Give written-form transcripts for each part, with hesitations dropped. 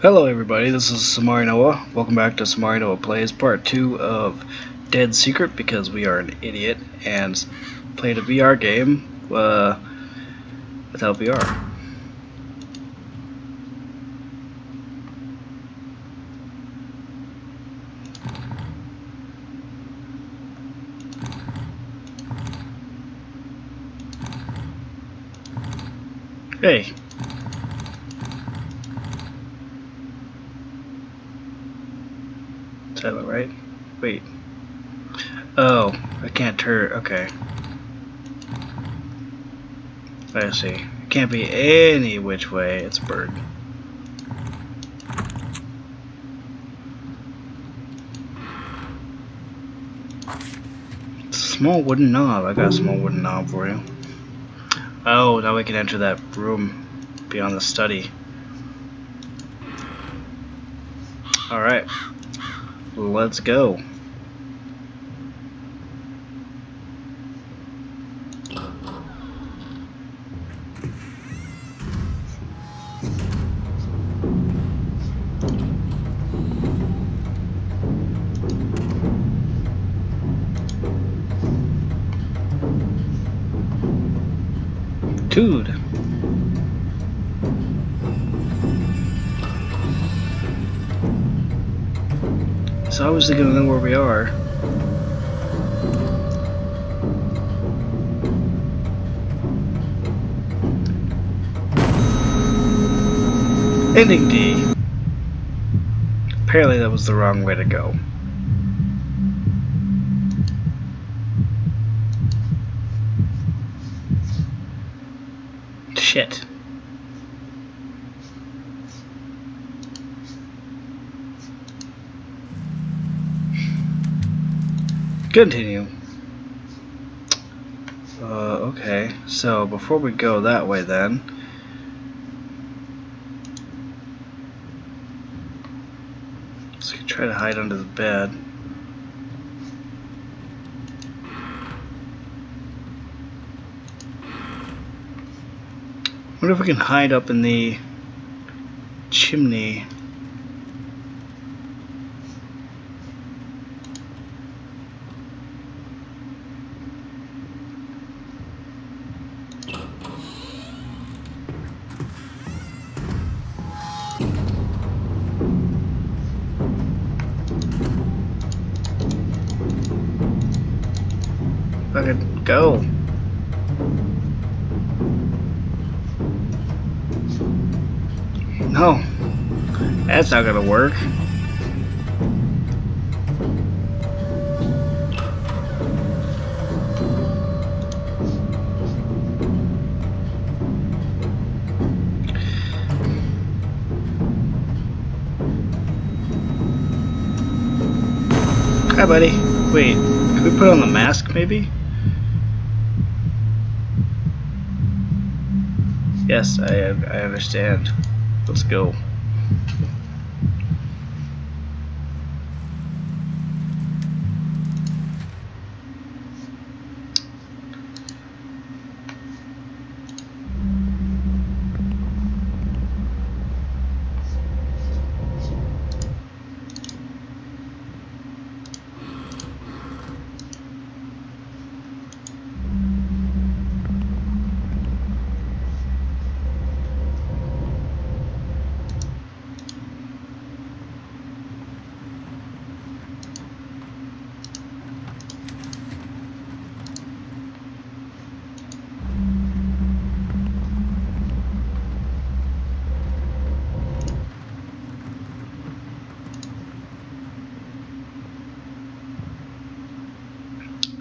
Hello everybody, this is Somarinoa. Welcome back to Somarinoa Plays Part 2 of Dead Secret, because we are an idiot and played a VR game without VR. Hey! Is that right? Wait. Oh, I can't turn. Okay. I see. It can't be any which way. It's a bird. It's a small wooden knob. I got a small wooden knob for you. Oh, now we can enter that room beyond the study. Alright. Let's go. Dude. It's obviously gonna know where we are. Ending D. Apparently that was the wrong way to go. Shit. Continue. Okay. So before we go that way then, so we can try to hide under the bed. Wonder if we can hide up in the chimney. Fucking go. No, that's not gonna work. Hi, buddy. Wait, can we put on the mask, maybe? Yes, I understand. Let's go.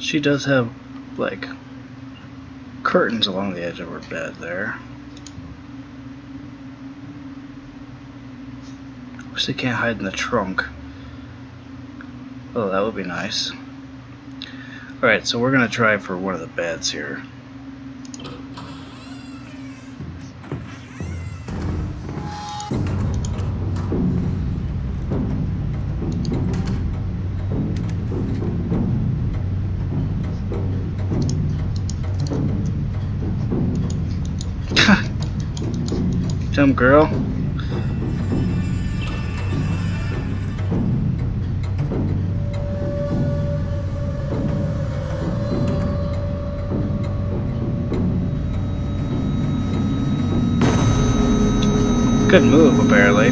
She does have, like, curtains along the edge of her bed there. Wish they can't hide in the trunk. Oh, that would be nice. Alright, so we're gonna try for one of the beds here. Dumb girl. Good move, apparently.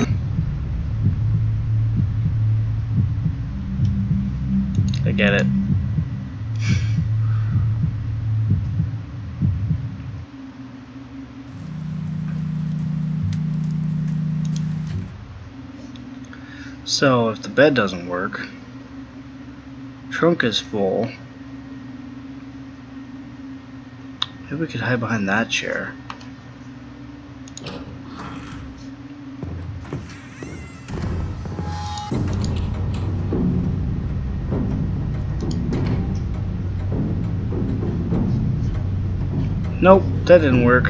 I get it. So, if the bed doesn't work, trunk is full. Maybe we could hide behind that chair. Nope, that didn't work.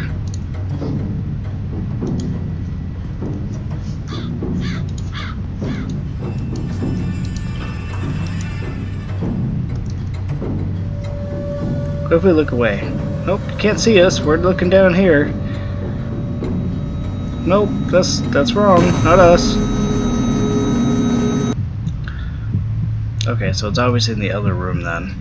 What if we look away? Nope, can't see us. We're looking down here. Nope, that's wrong. Not us. Okay, so it's obviously in the other room then.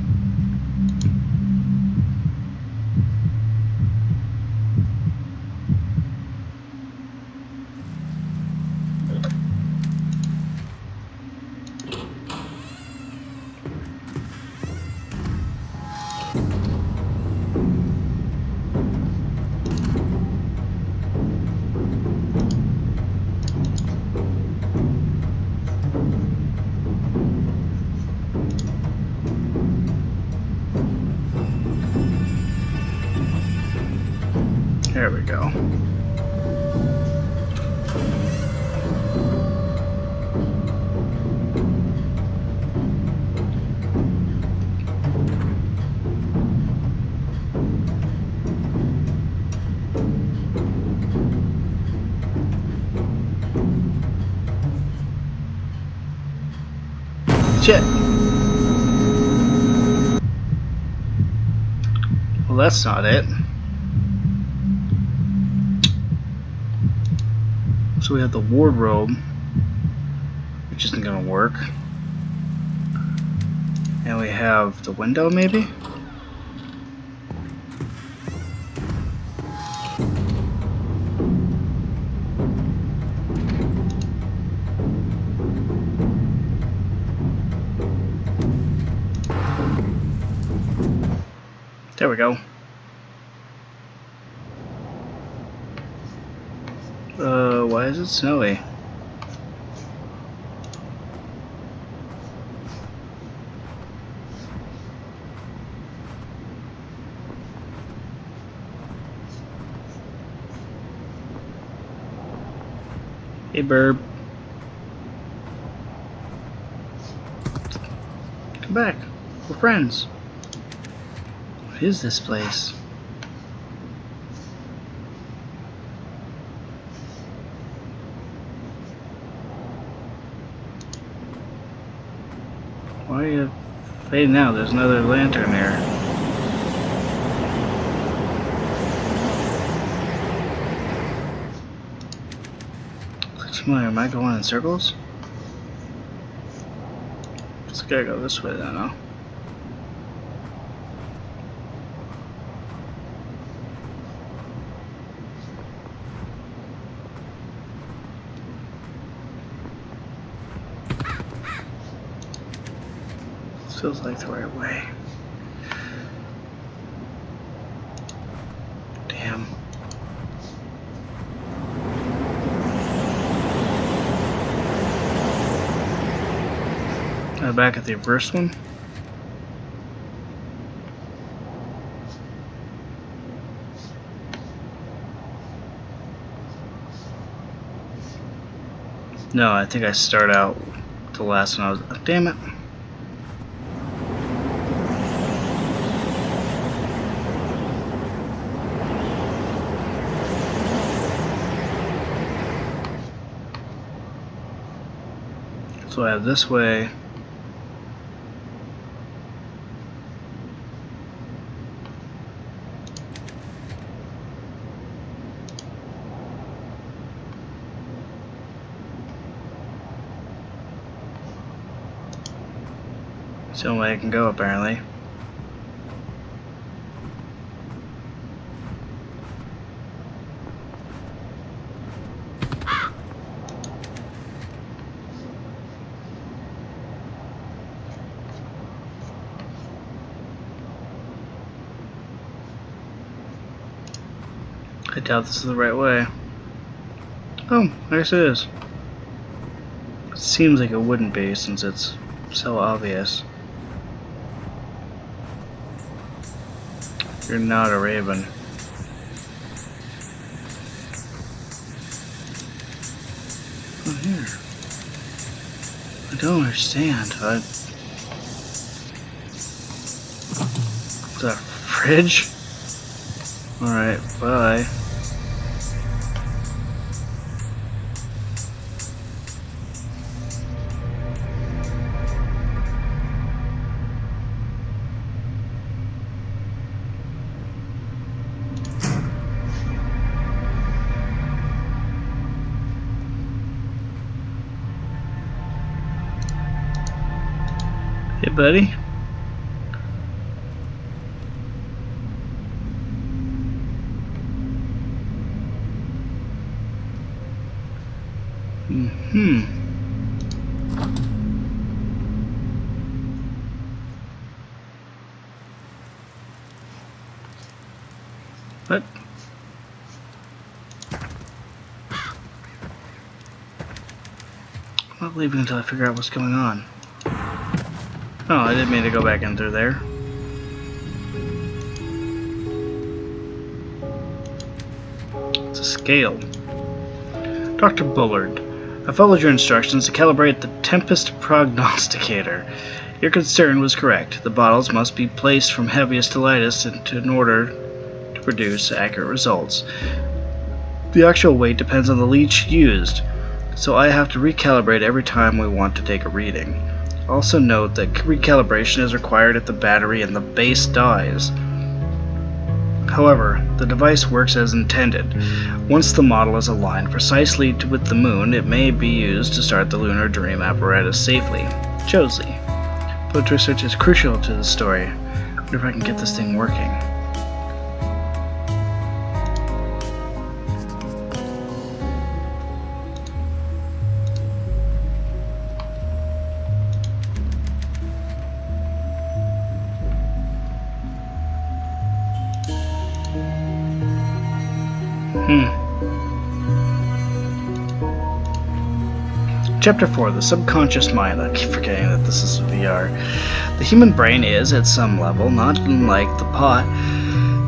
There we go. Shit. Well, that's not it. So we have the wardrobe, which isn't gonna work. And we have the window, maybe? There we go. Why is it snowy? Hey, Burb. Come back. We're friends. What is this place? Why are you fading out? There's another lantern there. Looks familiar. Am I going in circles? Just gotta go this way then, huh? Feels like the right way. Damn. Back at the first one. No, I think I start out the last one. Oh, damn it. So I have this way. It's the only way I can go, apparently. I doubt this is the right way. Oh, I guess it is. It seems like it wouldn't be since it's so obvious. You're not a raven. Oh, here. I don't understand. Is that a fridge? Alright, bye. Hey, buddy. What? I'm not leaving until I figure out what's going on. Oh, I didn't mean to go back in through there. It's a scale. Dr. Bullard, I followed your instructions to calibrate the Tempest Prognosticator. Your concern was correct. The bottles must be placed from heaviest to lightest in order to produce accurate results. The actual weight depends on the leech used, so I have to recalibrate every time we want to take a reading. Also note that recalibration is required if the battery in the base dies. However, the device works as intended. Once the model is aligned precisely with the moon, it may be used to start the lunar dream apparatus safely. Josie. Blood research is crucial to the story. I wonder if I can get this thing working. Chapter 4, The Subconscious Mind. I keep forgetting that this is VR. The human brain is, at some level, not unlike the pot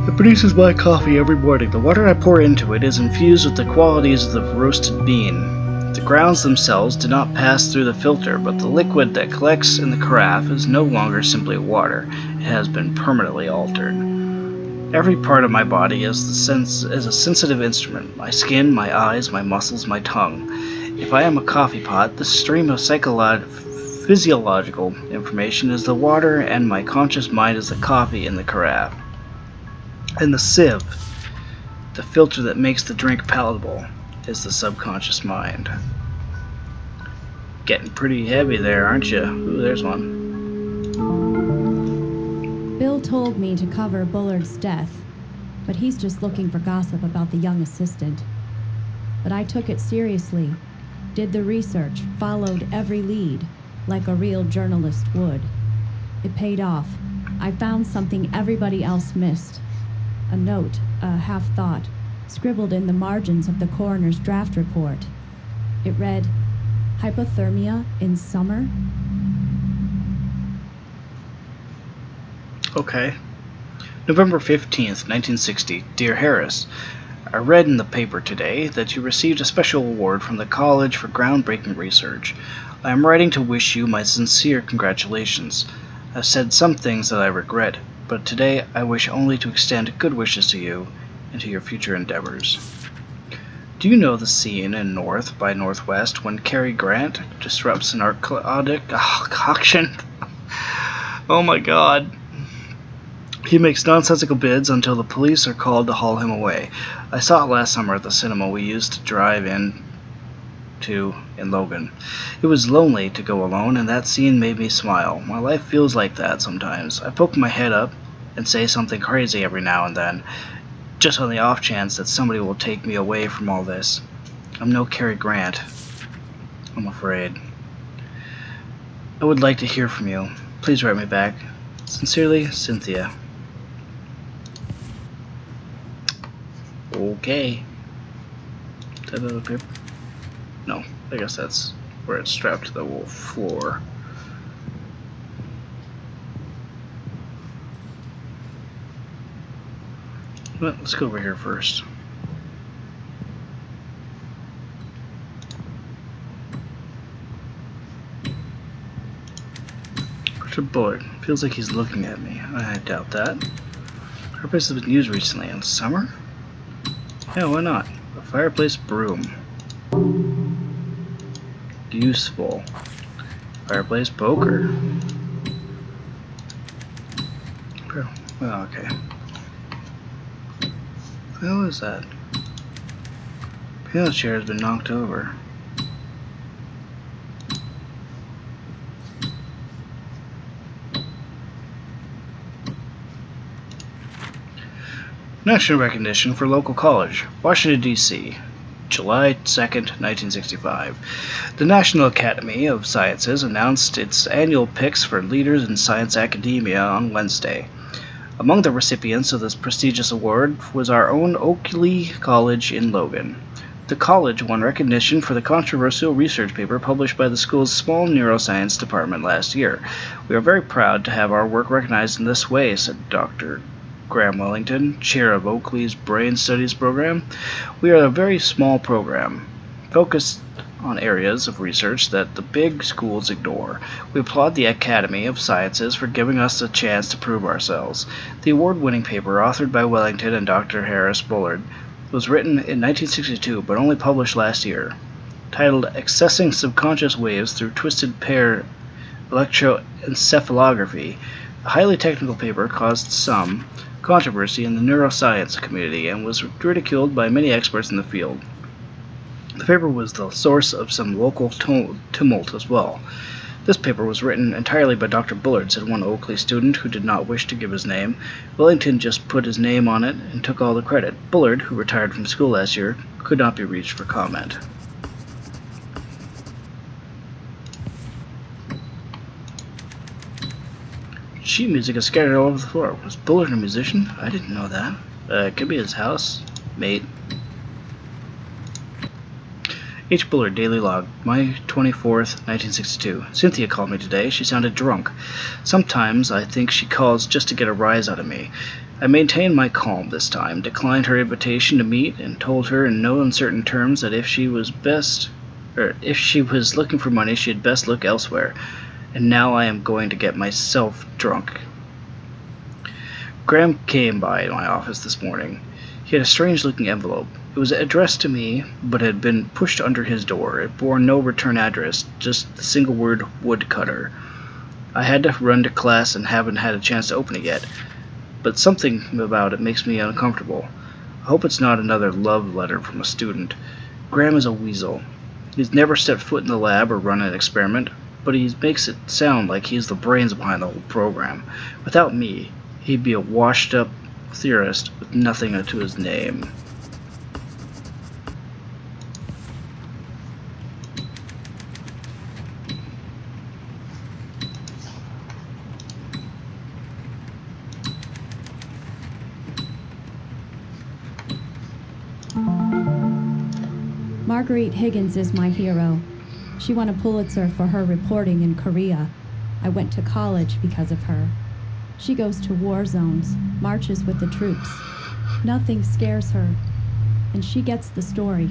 that produces my coffee every morning. The water I pour into it is infused with the qualities of the roasted bean. The grounds themselves do not pass through the filter, but the liquid that collects in the carafe is no longer simply water. It has been permanently altered. Every part of my body is a sensitive instrument. My skin, my eyes, my muscles, my tongue. If I am a coffee pot, the stream of physiological information is the water, and my conscious mind is the coffee in the carafe. And the sieve, the filter that makes the drink palatable, is the subconscious mind. Getting pretty heavy there, aren't you? Ooh, there's one. Bill told me to cover Bullard's death, but he's just looking for gossip about the young assistant. But I took it seriously. Did the research, followed every lead, like a real journalist would. It paid off. I found something everybody else missed. A note, a half-thought, scribbled in the margins of the coroner's draft report. It read, "Hypothermia in summer?" Okay. November 15th, 1960. Dear Harris, I read in the paper today that you received a special award from the college for groundbreaking research. I am writing to wish you my sincere congratulations. I've said some things that I regret, but today I wish only to extend good wishes to you and to your future endeavors. Do you know the scene in North by Northwest when Cary Grant disrupts an auction? Oh my god. He makes nonsensical bids until the police are called to haul him away. I saw it last summer at the cinema we used to drive in Logan. It was lonely to go alone, and that scene made me smile. My life feels like that sometimes. I poke my head up and say something crazy every now and then, just on the off chance that somebody will take me away from all this. I'm no Cary Grant, I'm afraid. I would like to hear from you. Please write me back. Sincerely, Cynthia. Okay. Is that other paper? No, I guess that's where it's strapped to the floor. Well, let's go over here first. Dr. Bullard. Feels like he's looking at me. I doubt that. Fireplace has been used recently. In summer? Yeah, why not? A fireplace broom. Useful. Fireplace poker. Well, okay. What the hell is that? Piano chair has been knocked over. National recognition for local college, Washington, D.C., July 2nd, 1965. The National Academy of Sciences announced its annual picks for leaders in science academia on Wednesday. Among the recipients of this prestigious award was our own Oakley College in Logan. The college won recognition for the controversial research paper published by the school's small neuroscience department last year. We are very proud to have our work recognized in this way, said Dr. Graham Wellington, chair of Oakley's Brain Studies program. We are a very small program, focused on areas of research that the big schools ignore. We applaud the Academy of Sciences for giving us a chance to prove ourselves. The award-winning paper, authored by Wellington and Dr. Harris Bullard, was written in 1962 but only published last year. Titled Accessing Subconscious Waves Through Twisted Pair Electroencephalography, the highly technical paper caused some controversy in the neuroscience community and was ridiculed by many experts in the field. The paper was the source of some local tumult as well. This paper was written entirely by Dr. Bullard, said one Oakley student who did not wish to give his name. Wellington just put his name on it and took all the credit. Bullard, who retired from school last year, could not be reached for comment. Sheet music is scattered all over the floor. Was Bullard a musician? I didn't know that. It could be his house. Mate. H. Bullard, Daily Log, May 24th, 1962. Cynthia called me today. She sounded drunk. Sometimes I think she calls just to get a rise out of me. I maintained my calm this time, declined her invitation to meet, and told her in no uncertain terms that if she was looking for money, she had best look elsewhere. And now I am going to get myself drunk. Graham came by my office this morning. He had a strange-looking envelope. It was addressed to me, but had been pushed under his door. It bore no return address, just the single word, woodcutter. I had to run to class and haven't had a chance to open it yet, but something about it makes me uncomfortable. I hope it's not another love letter from a student. Graham is a weasel. He's never stepped foot in the lab or run an experiment, but he makes it sound like he's the brains behind the whole program. Without me, he'd be a washed-up theorist with nothing to his name. Marguerite Higgins is my hero. She won a Pulitzer for her reporting in Korea. I went to college because of her. She goes to war zones, marches with the troops. Nothing scares her, and she gets the story.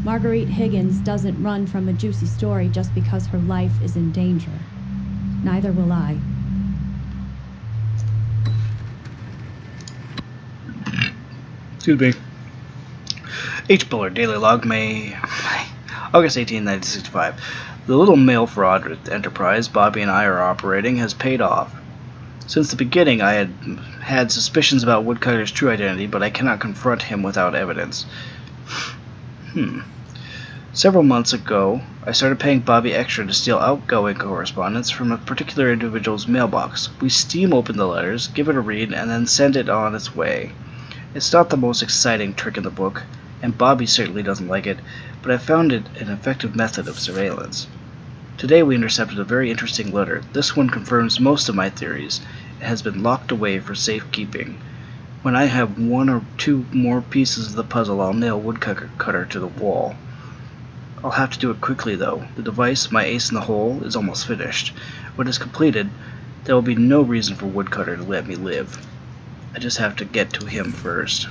Marguerite Higgins doesn't run from a juicy story just because her life is in danger. Neither will I. Excuse me. H. Bullard, Daily Log, August 18, 1965. The little mail fraud enterprise Bobby and I are operating has paid off. Since the beginning, I had suspicions about Woodcutter's true identity, but I cannot confront him without evidence. Several months ago, I started paying Bobby extra to steal outgoing correspondence from a particular individual's mailbox. We steam open the letters, give it a read, and then send it on its way. It's not the most exciting trick in the book, and Bobby certainly doesn't like it, but I found it an effective method of surveillance. Today we intercepted a very interesting letter. This one confirms most of my theories. It has been locked away for safekeeping. When I have one or two more pieces of the puzzle, I'll nail woodcutter to the wall. I'll have to do it quickly, though. The device, my ace in the hole, is almost finished. When it's completed, there will be no reason for Woodcutter to let me live. I just have to get to him first.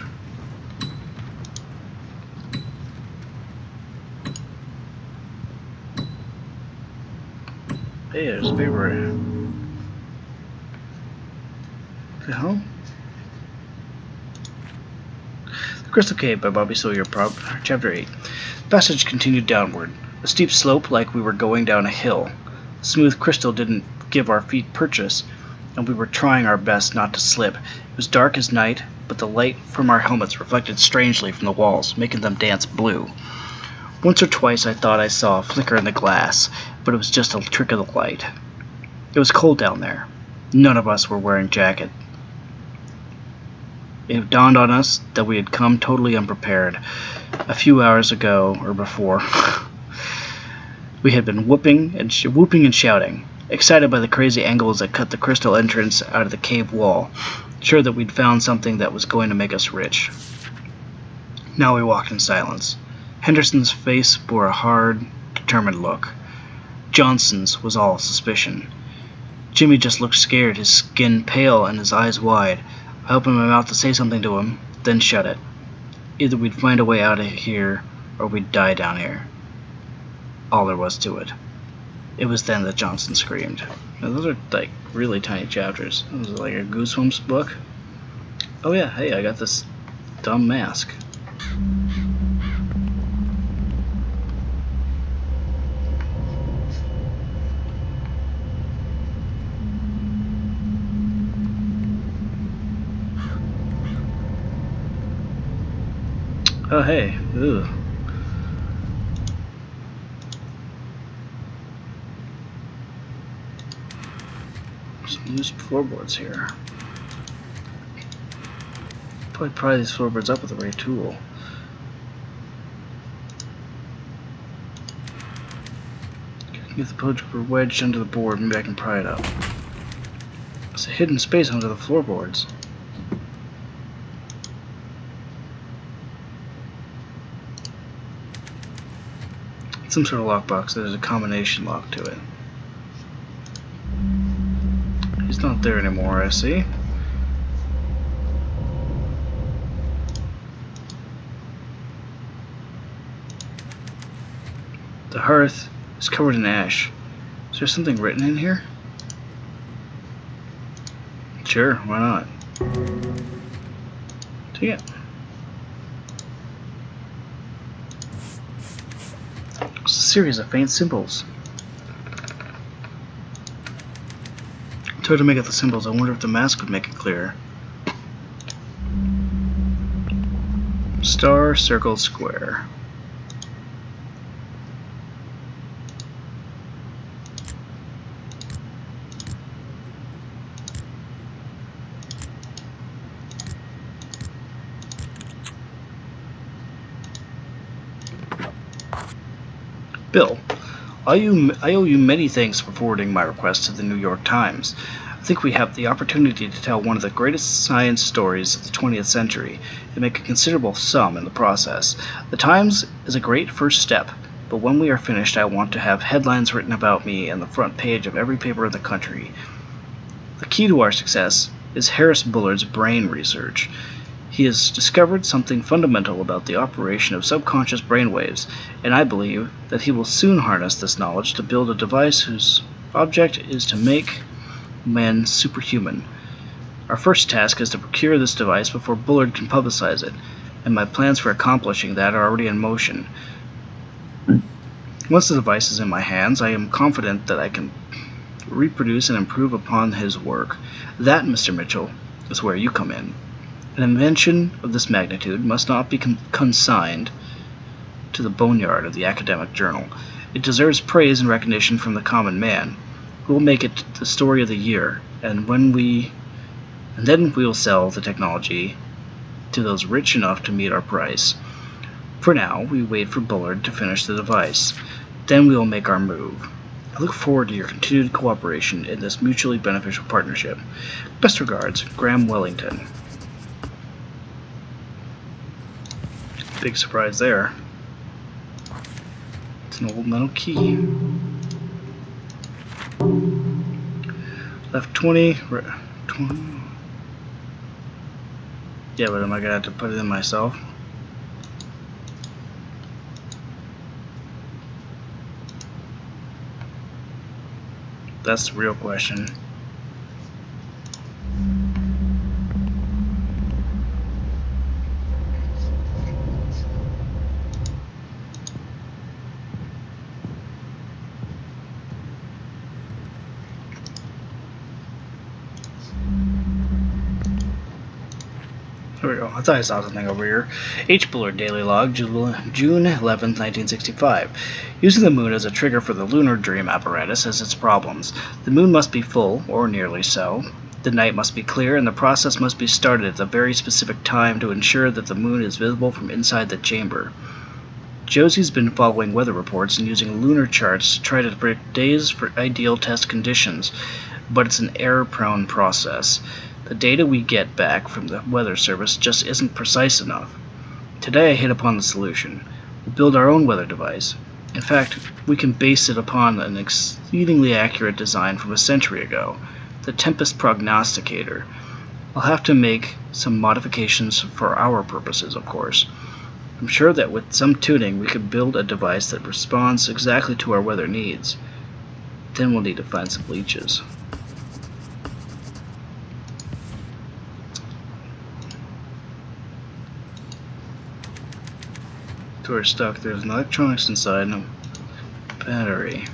Hey, there's a paper. What the hell? The Crystal Cave by Bobby Sawyer, Chapter 8. The passage continued downward. A steep slope like we were going down a hill. The smooth crystal didn't give our feet purchase, and we were trying our best not to slip. It was dark as night, but the light from our helmets reflected strangely from the walls, making them dance blue. Once or twice I thought I saw a flicker in the glass, but it was just a trick of the light. It was cold down there. None of us were wearing jackets. It dawned on us that we had come totally unprepared. A few hours ago, or before, we had been whooping and shouting, excited by the crazy angles that cut the crystal entrance out of the cave wall, sure that we'd found something that was going to make us rich. Now we walked in silence. Henderson's face bore a hard, determined look. Johnson's was all suspicion. Jimmy just looked scared, his skin pale and his eyes wide. I opened my mouth to say something to him, then shut it. Either we'd find a way out of here, or we'd die down here. All there was to it. It was then that Johnson screamed. Now, those are like really tiny chapters. This is like a Goosebumps book. Oh yeah, hey, I got this dumb mask. Oh hey, ooh. Some loose floorboards here. Probably pry these floorboards up with the right tool. Get the pillar gripper wedged under the board, maybe I can pry it up. It's a hidden space under the floorboards. Some sort of lockbox. There's a combination lock to it. He's not there anymore, I see. The hearth is covered in ash. Is there something written in here? Sure, why not? Take it. It's a series of faint symbols. I tried to make out the symbols. I wonder if the mask would make it clearer. Star, circle, square. Bill, I owe you many thanks for forwarding my request to the New York Times. I think we have the opportunity to tell one of the greatest science stories of the 20th century and make a considerable sum in the process. The Times is a great first step, but when we are finished I want to have headlines written about me on the front page of every paper in the country. The key to our success is Harris Bullard's brain research. He has discovered something fundamental about the operation of subconscious brainwaves, and I believe that he will soon harness this knowledge to build a device whose object is to make man superhuman. Our first task is to procure this device before Bullard can publicize it, and my plans for accomplishing that are already in motion. Once the device is in my hands, I am confident that I can reproduce and improve upon his work. That, Mr. Mitchell, is where you come in. An invention of this magnitude must not be consigned to the boneyard of the academic journal. It deserves praise and recognition from the common man. We'll make it the story of the year, and then we will sell the technology to those rich enough to meet our price. For now, we wait for Bullard to finish the device. Then we will make our move. I look forward to your continued cooperation in this mutually beneficial partnership. Best regards, Graham Wellington. Big surprise there. It's an old metal key. Left 20, 20. Yeah, but am I gonna have to put it in myself? That's the real question. There we go. I thought I saw something over here. H. Bullard Daily Log, June 11th, 1965. Using the moon as a trigger for the lunar dream apparatus has its problems. The moon must be full, or nearly so. The night must be clear, and the process must be started at a very specific time to ensure that the moon is visible from inside the chamber. Josie's been following weather reports and using lunar charts to try to predict days for ideal test conditions, but it's an error-prone process. The data we get back from the weather service just isn't precise enough. Today I hit upon the solution. We'll build our own weather device. In fact, we can base it upon an exceedingly accurate design from a century ago, the Tempest Prognosticator. I'll have to make some modifications for our purposes, of course. I'm sure that with some tuning we could build a device that responds exactly to our weather needs. Then we'll need to find some leeches. To our stuff, there's an electronics inside and a battery.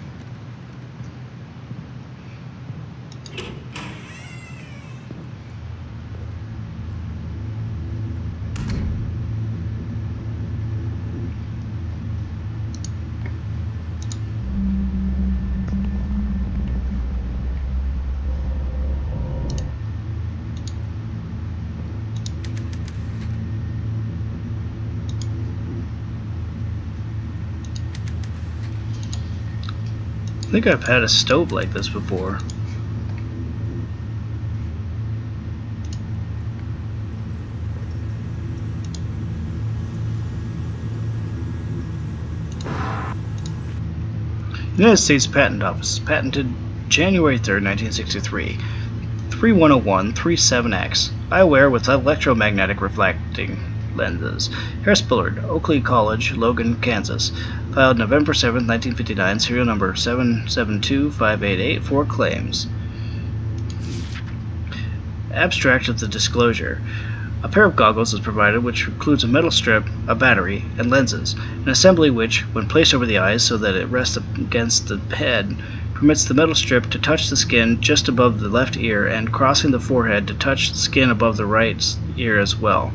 I think I've had a stove like this before. United States Patent Office, patented January 3rd, 1963. 3101-37X. Eyewear with electromagnetic reflecting lenses. Harris Bullard, Oakley College, Logan, Kansas. Filed November 7th, 1959, serial number 772588 for claims. Abstract of the disclosure. A pair of goggles is provided which includes a metal strip, a battery, and lenses, an assembly which, when placed over the eyes so that it rests against the head, permits the metal strip to touch the skin just above the left ear and crossing the forehead to touch the skin above the right ear as well.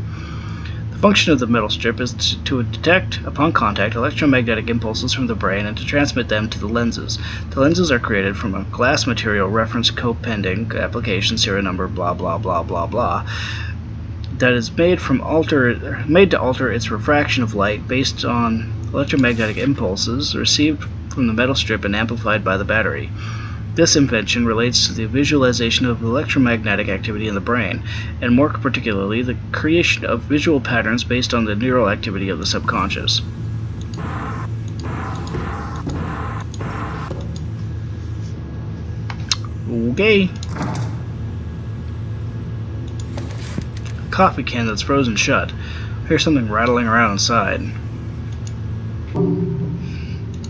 The function of the metal strip is to detect, upon contact, electromagnetic impulses from the brain and to transmit them to the lenses. The lenses are created from a glass material reference co-pending application serial number blah blah blah blah blah that is made to alter its refraction of light based on electromagnetic impulses received from the metal strip and amplified by the battery. This invention relates to the visualization of electromagnetic activity in the brain, and more particularly the creation of visual patterns based on the neural activity of the subconscious. Okay. Coffee can that's frozen shut. Here's something rattling around inside.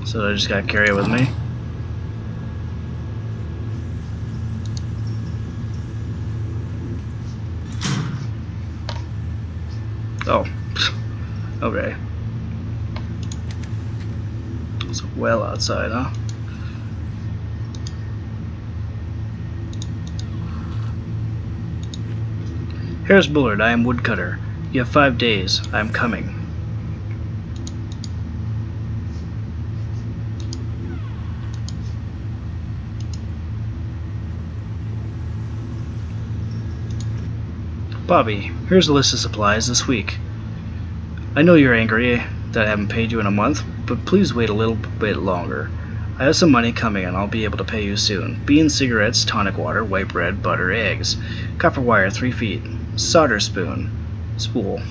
So I just gotta carry it with me. Oh, okay. It's well outside, huh? Harris Bullard, I am woodcutter. You have 5 days. I am coming. Bobby, here's a list of supplies this week. I know you're angry that I haven't paid you in a month, but please wait a little bit longer. I have some money coming and I'll be able to pay you soon. Beans, cigarettes, tonic water, white bread, butter, eggs. Copper wire 3 feet. Solder spool.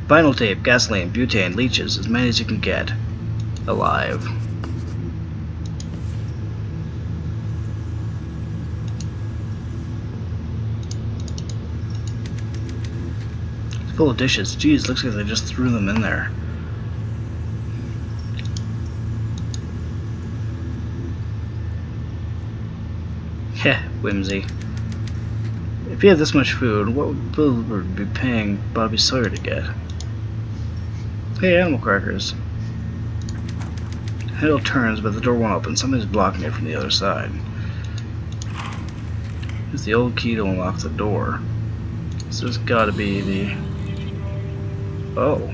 Vinyl tape, gasoline, butane, leeches, as many as you can get. Alive. It's full of dishes. Geez, looks like they just threw them in there. Heh, whimsy. If he had this much food, what would Bill be paying Bobby Sawyer to get? Hey, animal crackers. Handle turns, but the door won't open. Something's blocking it from the other side. Use the old key to unlock the door. So there's gotta be the... Oh.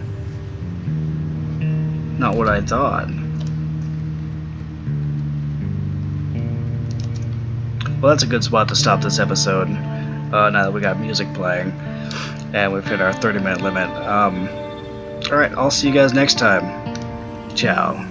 Not what I thought. Well, that's a good spot to stop this episode. Now that we got music playing. And we've hit our 30-minute limit. Alright, I'll see you guys next time. Ciao.